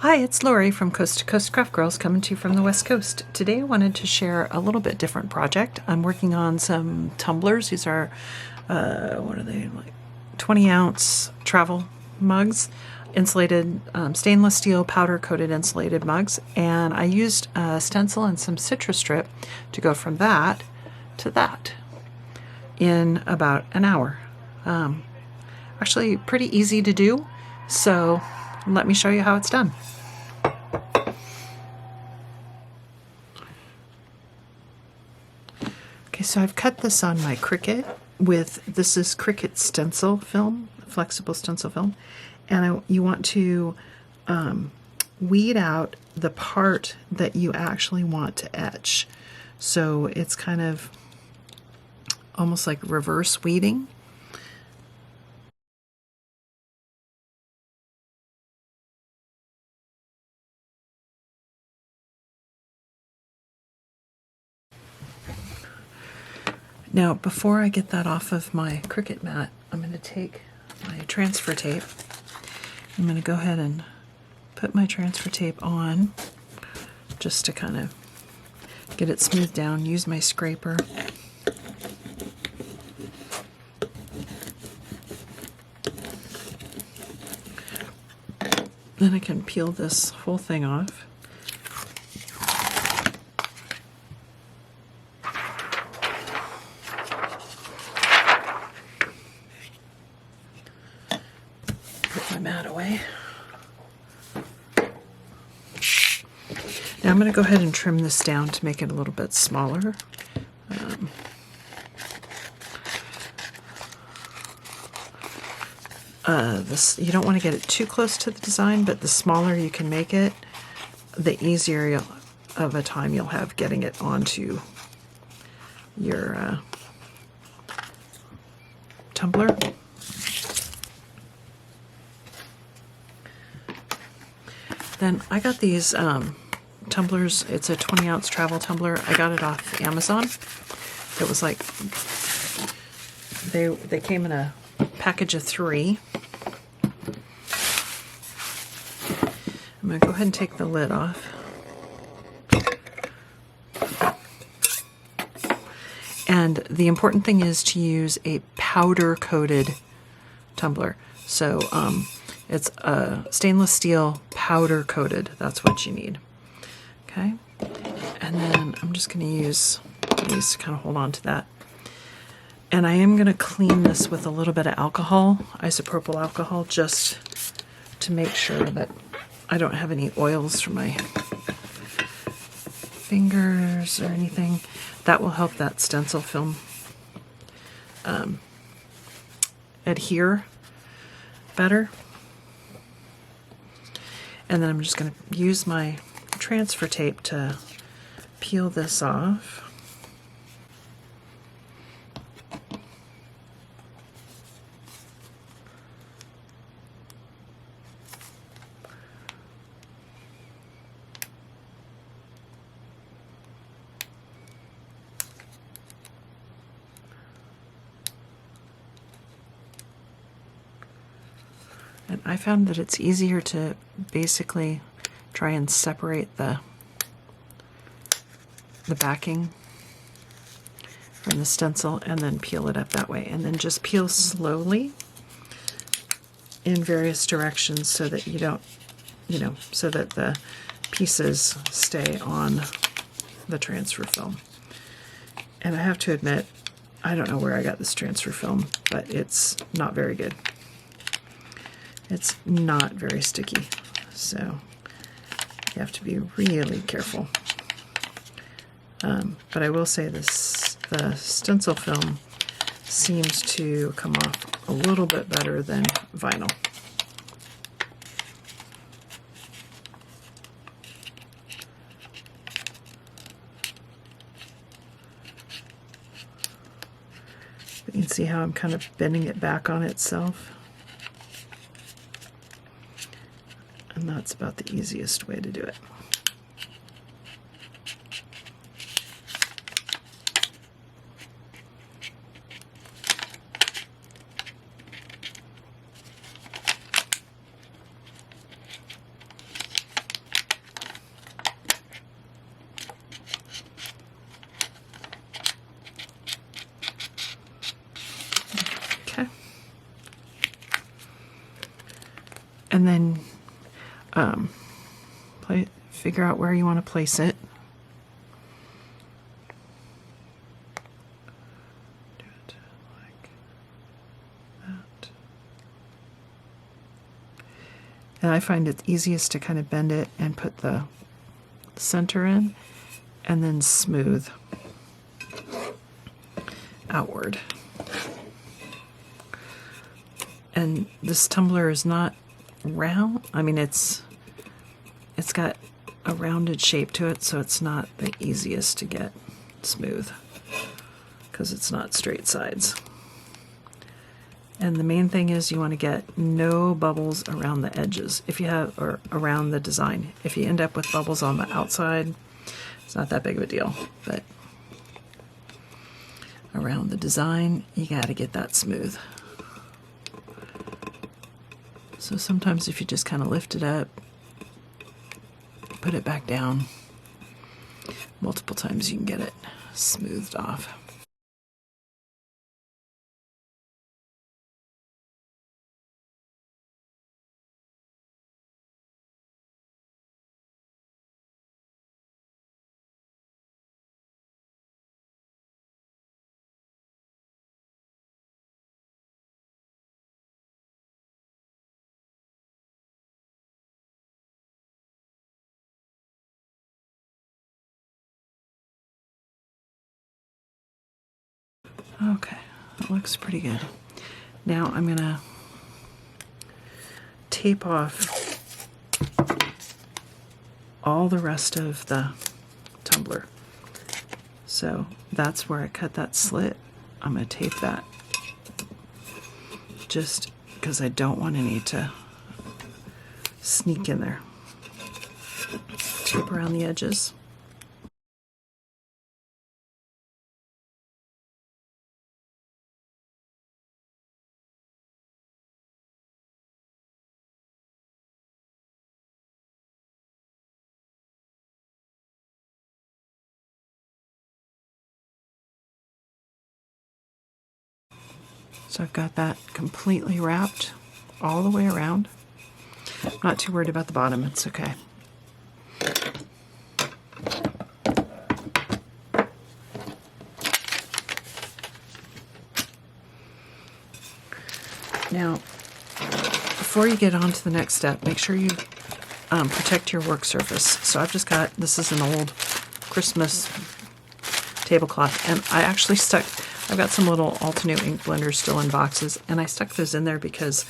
Hi, it's Lori from Coast to Coast Craft Girls coming to you from the West Coast. Today I wanted to share a little bit different project. I'm working on some tumblers. These are, what are they, like 20-ounce travel mugs, insulated stainless steel powder coated insulated mugs. And I used a stencil and some Citristrip to go from that to that in about an hour. Actually pretty easy to do. So let me show you how it's done. Okay, so I've cut this on my Cricut with, this is Cricut stencil film, flexible stencil film, and you want to weed out the part that you actually want to etch. So it's kind of almost like reverse weeding. Now, before I get that off of my Cricut mat, I'm going to take my transfer tape. I'm going to go ahead and put my transfer tape on just to kind of get it smoothed down. Use my scraper. Then I can peel this whole thing off. Put my mat away. Now I'm going to go ahead and trim this down to make it a little bit smaller. You don't want to get it too close to the design, but the smaller you can make it, the easier of a time you'll have getting it onto your tumbler. Then I got these tumblers. It's a 20-ounce travel tumbler. I got it off Amazon. It was like, they came in a package of 3. I'm going to go ahead and take the lid off. And the important thing is to use a powder-coated tumbler. So it's a stainless steel powder-coated. That's what you need. Okay? And then I'm just going to use these to kind of hold on to that. And I am going to clean this with a little bit of alcohol, isopropyl alcohol, just to make sure that I don't have any oils from my fingers or anything. That will help that stencil film adhere better. And then I'm just going to use my transfer tape to peel this off. And I found that it's easier to basically try and separate the backing from the stencil and then peel it up that way. And then just peel slowly in various directions so that you don't, so that the pieces stay on the transfer film. And I have to admit, I don't know where I got this transfer film, but it's not very good. It's not very sticky, so you have to be really careful. But I will say this, the stencil film seems to come off a little bit better than vinyl. But you can see how I'm kind of bending it back on itself. And that's about the easiest way to do it. And then figure out where you want to place it. Do it like that. And I find it easiest to kind of bend it and put the center in and then smooth outward. And this tumbler is not round. I mean, it's got a rounded shape to it, so it's not the easiest to get smooth because it's not straight sides. And the main thing is you want to get no bubbles around the edges if you have, or around the design. If you end up with bubbles on the outside, it's not that big of a deal, but around the design, you got to get that smooth. So sometimes if you just kind of lift it up, put it back down, multiple times you can get it smoothed off. Okay, that looks pretty good. Now I'm gonna tape off all the rest of the tumbler. So that's where I cut that slit. I'm gonna tape that just because I don't want any to sneak in there. Tape around the edges. So I've got that completely wrapped all the way around. I'm not too worried about the bottom, it's okay. Now, before you get on to the next step, make sure you protect your work surface. So I've just got, this is an old Christmas tablecloth, and I actually stuck, I've got some little Altenew ink blenders still in boxes, and I stuck those in there because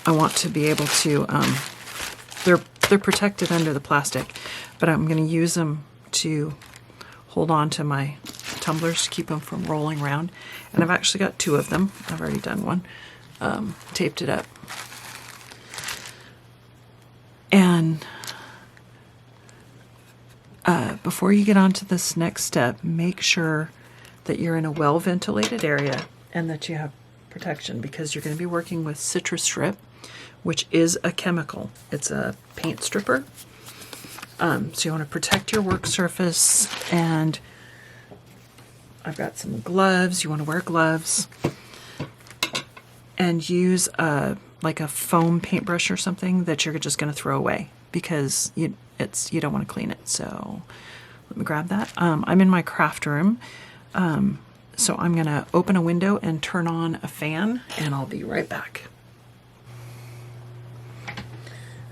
I want to be able to, they're protected under the plastic, but I'm going to use them to hold on to my tumblers to keep them from rolling around. And I've actually got two of them. I've already done one. Taped it up. And before you get on to this next step, make sure that you're in a well-ventilated area and that you have protection, because you're going to be working with Citristrip, which is a chemical. It's a paint stripper. So you want to protect your work surface, and I've got some gloves. You want to wear gloves and use like a foam paintbrush or something that you're just going to throw away because you don't want to clean it. So let me grab that. I'm in my craft room. So I'm going to open a window and turn on a fan, and I'll be right back.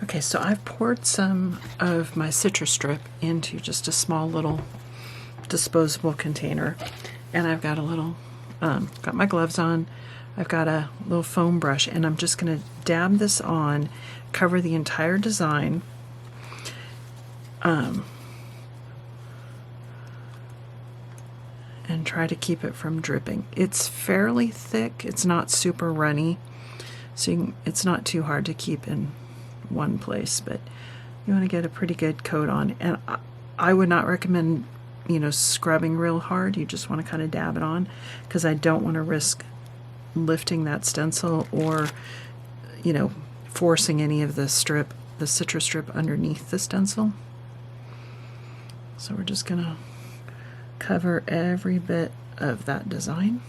Okay, so I've poured some of my Citristrip into just a small little disposable container, and I've got a little, got my gloves on. I've got a little foam brush, and I'm just going to dab this on, cover the entire design. And try to keep it from dripping. It's fairly thick. It's not super runny, so it's not too hard to keep in one place, but you want to get a pretty good coat on. And I would not recommend, scrubbing real hard. You just want to kind of dab it on, because I don't want to risk lifting that stencil or, forcing any of the Citristrip underneath the stencil. So we're just gonna cover every bit of that design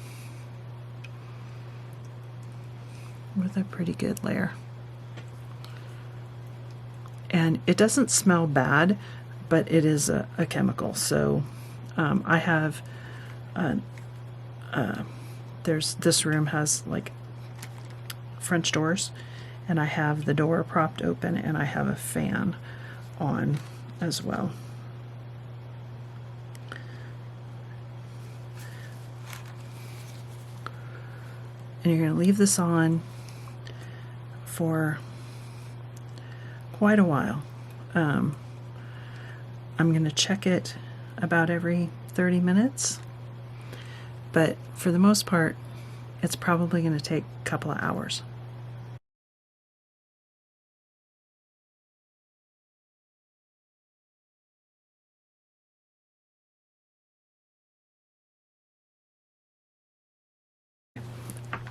with a pretty good layer. And it doesn't smell bad, but it is a chemical. So I have, this room has like French doors, and I have the door propped open, and I have a fan on as well. And you're going to leave this on for quite a while. I'm going to check it about every 30 minutes, but for the most part, it's probably going to take a couple of hours.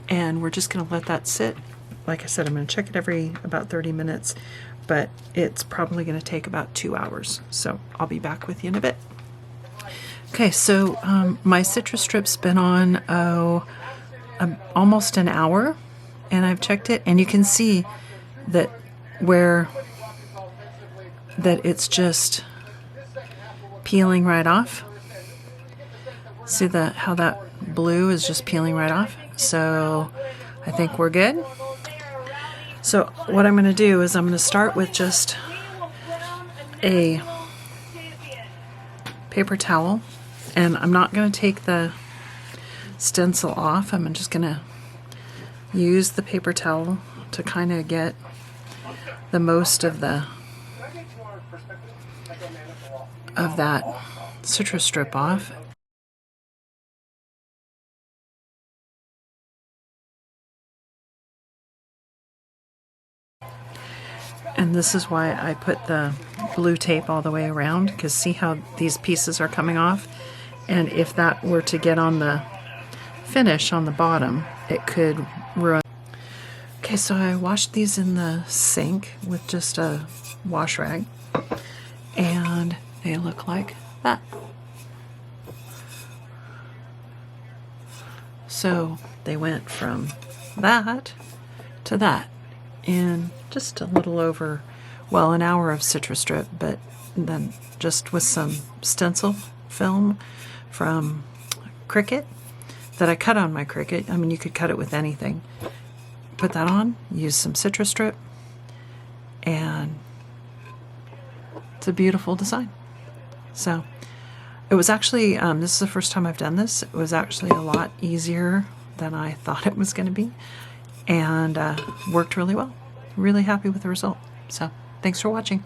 And we're just going to let that sit. Like I said, I'm going to check it every about 30 minutes, but it's probably going to take about 2 hours. So I'll be back with you in a bit. Okay, so my Citristrip's been on almost an hour, and I've checked it, and you can see that it's just peeling right off. See how that blue is just peeling right off? So I think we're good. So what I'm going to do is I'm going to start with just a paper towel, and I'm not going to take the stencil off. I'm just going to use the paper towel to kind of get the most of that Citristrip off. And this is why I put the blue tape all the way around, because see how these pieces are coming off? And if that were to get on the finish on the bottom, it could ruin. Okay, so I washed these in the sink with just a wash rag, and they look like that. So they went from that to that in just a little over, well, an hour of Citristrip, but then just with some stencil film from Cricut that I cut on my Cricut. I mean, you could cut it with anything. Put that on, use some Citristrip, and it's a beautiful design. So it was actually, this is the first time I've done this. It was actually a lot easier than I thought it was going to be, and worked really well. Really happy with the result. So thanks for watching.